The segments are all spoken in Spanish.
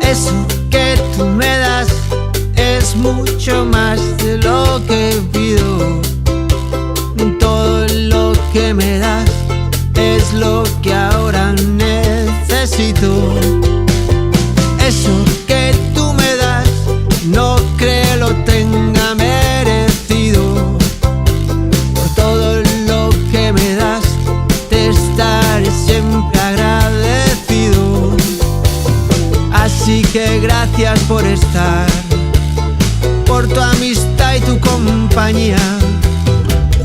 Eso que tú me das es mucho más de lo que pido. Todo lo que me das es lo que ahora necesito. Eso que tú me das no creo lo tenga merecido. Por todo lo que me das te estaré siempre agradecido. Así que gracias por estar, por tu amistad y tu compañía.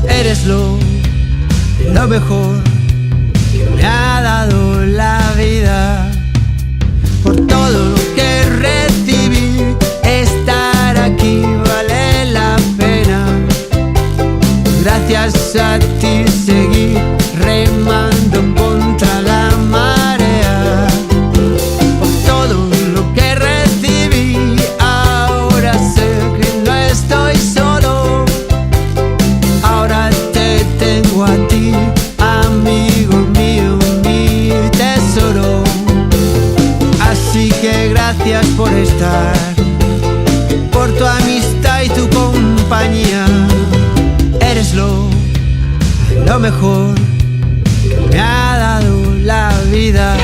Eres lo mejor que me ha dado la vida. Por todo lo que recibí, estar aquí vale la pena. Gracias a ti seguí remando contra la marea. Por todo lo que recibí, ahora sé que no estoy solo. Ahora te tengo a ti, amigo mío, mi tesoro. Así que gracias por estar, por tu amistad y tu compañía. Eres lo mejor que me ha dado la vida.